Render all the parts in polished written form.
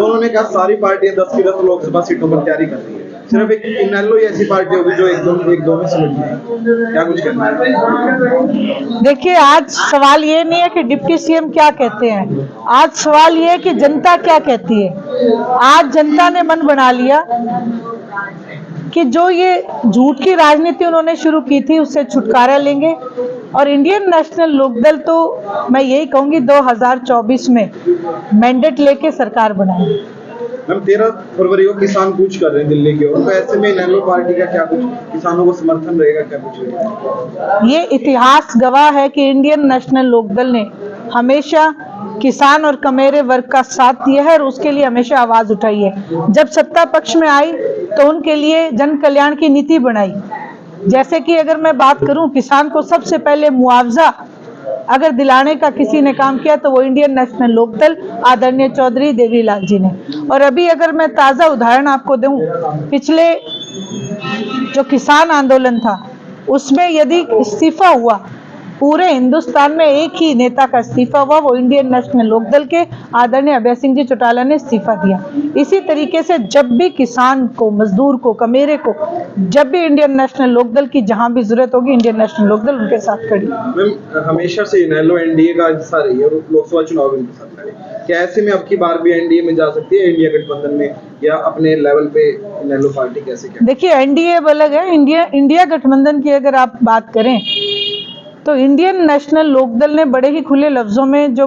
तो उन्होंने कहा सारी पार्टियां 10 की 10 लोकसभा सीटों पर तैयारी कर रही है, सिर्फ एक इनेलो ही ऐसी पार्टी होगी जो एक दो में सिमट जाएगी। क्या कुछ कहना है? देखिए, आज सवाल ये नहीं है कि डिप्टी सीएम क्या कहते हैं, आज सवाल ये है कि जनता क्या कहती है। आज जनता ने मन बना लिया कि जो ये झूठ की राजनीति उन्होंने शुरू की थी उससे छुटकारा लेंगे, और इंडियन नेशनल लोकदल तो मैं यही कहूंगी 2024 में मैंडेट लेके सरकार बनाएंगे। हम 13 फरवरी को किसान कूच कर रहे हैं दिल्ली की ओर, तो ऐसे में इनेलो पार्टी का क्या कुछ किसानों को समर्थन रहेगा, क्या कुछ रहेगा? ये इतिहास गवाह है कि इंडियन नेशनल लोकदल ने हमेशा किसान और कमेरे वर्ग का साथ दिया है और उसके लिए हमेशा आवाज उठाई है। जब सत्ता पक्ष में आई तो उनके लिए जन कल्याण की नीति बनाई। जैसे कि अगर मैं बात करूं, किसान को सबसे पहले मुआवजा अगर दिलाने का किसी ने काम किया तो वो इंडियन नेशनल लोकदल आदरणीय चौधरी देवीलाल जी ने। और अभी अगर मैं ताजा उदाहरण आपको दूं, पिछले जो किसान आंदोलन था उसमें यदि इस्तीफा हुआ, पूरे हिंदुस्तान में एक ही नेता का इस्तीफा हुआ, वो इंडियन नेशनल लोकदल के आदरणीय अभय सिंह जी चौटाला ने इस्तीफा दिया। इसी तरीके से जब भी किसान को, मजदूर को, कमेरे को, जब भी इंडियन नेशनल लोकदल की जहां भी जरूरत होगी, इंडियन नेशनल लोकदल उनके साथ खड़ी। मैम, हमेशा से इनेलो एनडीए का हिस्सा रही है और लोकसभा चुनाव में उनके साथ लड़ी, क्या ऐसे में अब की बार भी एनडीए में जा सकती है, इंडिया गठबंधन में, या अपने लेवल पे इनेलो पार्टी कैसे क्या? देखिए, एनडीए अलग है, इंडिया गठबंधन की अगर आप बात करें तो इंडियन नेशनल लोकदल ने बड़े ही खुले लफ्जों में जो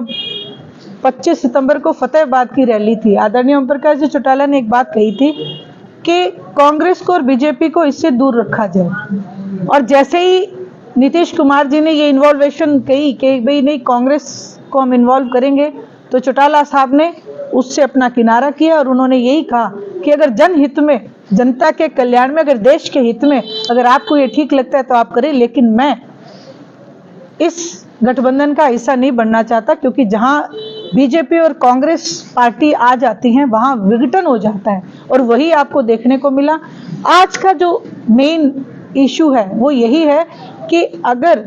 25 सितंबर को फतेहाबाद की रैली थी, आदरणीय ओम प्रकाश जी चौटाला ने एक बात कही थी कि कांग्रेस को और बीजेपी को इससे दूर रखा जाए। और जैसे ही नीतीश कुमार जी ने ये इन्वॉल्वेशन कही कि भाई नहीं, कांग्रेस को हम इन्वॉल्व करेंगे, तो चौटाला साहब ने उससे अपना किनारा किया और उन्होंने यही कहा कि अगर जनहित में, जनता के कल्याण में, अगर देश के हित में अगर आपको ये ठीक लगता है तो आप करें, लेकिन मैं इस गठबंधन का हिस्सा नहीं बनना चाहता, क्योंकि जहां बीजेपी और कांग्रेस पार्टी आ जाती हैं वहां विघटन हो जाता है। और वही आपको देखने को मिला। आज का जो मेन इशू है वो यही है कि अगर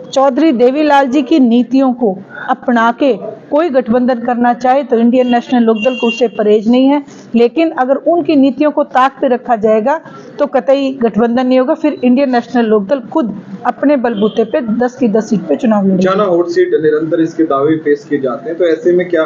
चौधरी देवीलाल जी की नीतियों को अपना के कोई गठबंधन करना चाहे तो इंडियन नेशनल लोकदल को उससे परहेज नहीं है, लेकिन अगर उनकी नीतियों को ताक पे रखा जाएगा तो कतई गठबंधन नहीं होगा। फिर इंडियन नेशनल लोकदल खुद अपने बलबूते पे 10 की 10 सीट पे चुनाव लड़ेगा। उचाना हॉट सीट निरंतर इसके दावे पेश किए जाते हैं, तो ऐसे में क्या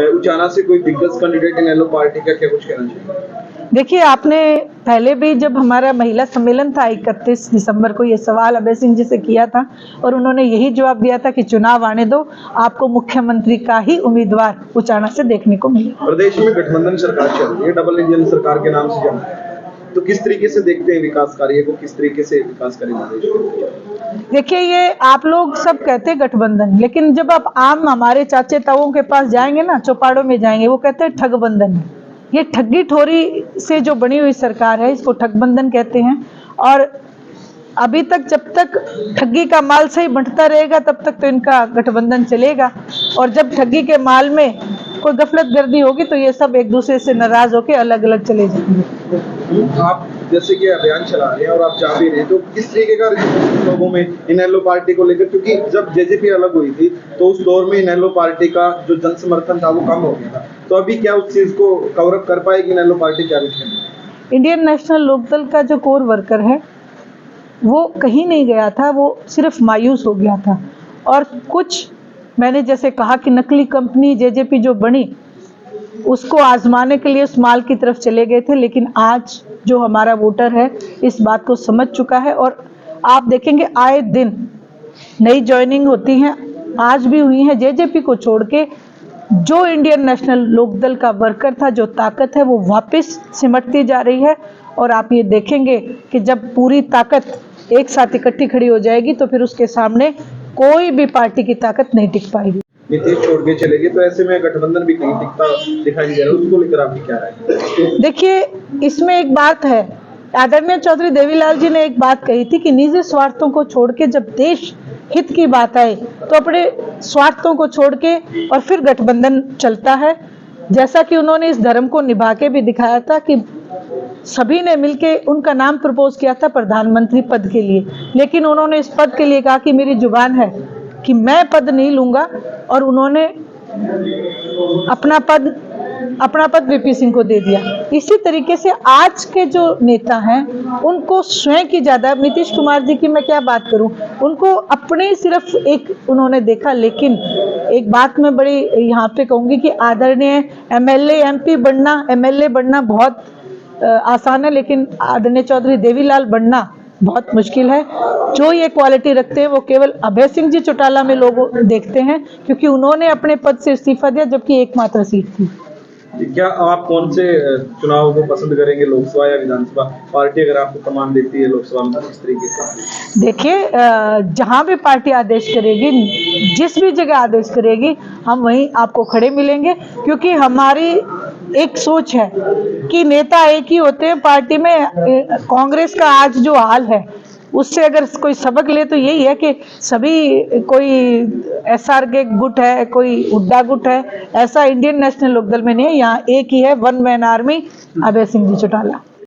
उचाना से कोई दिग्गज कैंडिडेट इनेलो पार्टी का क्या कुछ कहना चाहिए? देखिए, आपने पहले भी जब हमारा महिला सम्मेलन था 31 दिसंबर को, ये सवाल अभय सिंह जी से किया था और उन्होंने यही जवाब दिया था कि चुनाव आने दो, आपको मुख्यमंत्री का ही उम्मीदवार उचाना से देखने को मिला। प्रदेश में गठबंधन सरकार चल रही है, डबल इंजन सरकार के नाम से जाना है, तो किस तरीके से देखते हैं विकास कार्य को, किस तरीके से विकास करेगा देश? देखिए, ये आप लोग सब कहते हैं गठबंधन, लेकिन जब आप आम हमारे चाचे ताऊओं के पास जाएंगे ना, चौपाड़ों में जाएंगे, वो कहते हैं ठगबंधन है। ये ठगी ठोरी से जो बनी हुई सरकार है इसको ठगबंधन कहते हैं। और अभी तक जब तक ठगी का माल सही बंटता रहेगा तब तक तो इनका गठबंधन चलेगा, और जब ठगी के माल में कोई गफलत गर्दी होगी तो ये सब एक दूसरे से नाराज होकर अलग अलग चले जाएंगे। आप जैसे कि अभियान चला रहे हैं और आप जा भी रहे हैं, तो किस तरीके का लोगों में इनेलो पार्टी को लेकर, क्योंकि जब जेजेपी अलग हुई थी तो उस दौर में इनेलो पार्टी का जो जन समर्थन था वो कम हो गया था, तो अभी क्या उस चीज को कवर अप कर पाएगी इनेलो पार्टी? क्या इंडियन नेशनल लोकदल का जो कोर वर्कर है वो कहीं नहीं गया था, वो सिर्फ मायूस हो गया था। और कुछ मैंने जैसे कहा कि नकली कंपनी जेजेपी जो बनी उसको आजमाने के लिए उस माल की तरफ चले गए थे, लेकिन आज जो हमारा वोटर है इस बात को समझ चुका है। और आप देखेंगे आए दिन नई ज्वाइनिंग होती हैं, आज भी हुई है। जेजेपी को छोड़ के जो इंडियन नेशनल लोकदल का वर्कर था, जो ताकत है, वो वापस सिमटती जा रही है। और आप ये देखेंगे कि जब पूरी ताकत एक साथ इकट्ठी खड़ी हो जाएगी तो फिर उसके सामने कोई भी पार्टी की ताकत नहीं टिक पाएगी। नीतीश छोड़ के चले गए, तो ऐसे में गठबंधन भी कहीं टिकता दिखाई दे रहा है, उसको लेकर आपकी क्या राय है? देखिए, इसमें एक बात है, आदरणीय चौधरी देवीलाल जी ने एक बात कही थी कि निजी स्वार्थों को छोड़ के जब देश हित की बात आए तो अपने स्वार्थों को छोड़ के और फिर गठबंधन चलता है। जैसा कि उन्होंने इस धर्म को निभा के भी दिखाया था कि सभी ने मिलके उनका नाम प्रपोज किया था प्रधानमंत्री पद के लिए, लेकिन उन्होंने इस पद के लिए कहा कि मेरी जुबान है कि मैं पद नहीं लूंगा, और उन्होंने अपना पद अपना पद वीपी सिंह को दे दिया। इसी तरीके से आज के जो नेता हैं उनको स्वयं की ज़्यादा, नीतीश कुमार जी की मैं क्या बात करूं, उनको अपने सिर्फ एक उन्होंने देखा, लेकिन एक बात मैं बड़ी यहाँ पे कहूँगी कि आदरणीय एमएलए बनना बहुत आसान है, लेकिन आदरणीय चौधरी देवीलाल बनना बहुत मुश्किल है। जो ये क्वालिटी रखते हैं वो केवल अभय सिंह जी चौटाला में लोग देखते हैं, क्योंकि उन्होंने अपने पद से इस्तीफा दिया जबकि एकमात्र सीट थी। क्या आप कौन से चुनाव को पसंद करेंगे, लोकसभा या विधानसभा? पार्टी अगर आपको कमान देती है लोकसभा में, किस तरीके से? देखिए, जहां भी पार्टी आदेश करेगी, जिस भी जगह आदेश करेगी, हम वहीं आपको खड़े मिलेंगे, क्योंकि हमारी एक सोच है कि नेता एक ही होते हैं पार्टी में। कांग्रेस का आज जो हाल है उससे अगर कोई सबक ले तो यही है कि सभी, कोई एसआर के गुट है, कोई हुड्डा गुट है, ऐसा इंडियन नेशनल लोकदल में नहीं है। यहाँ एक ही है, one man army, Abhay Singh ji Chautala.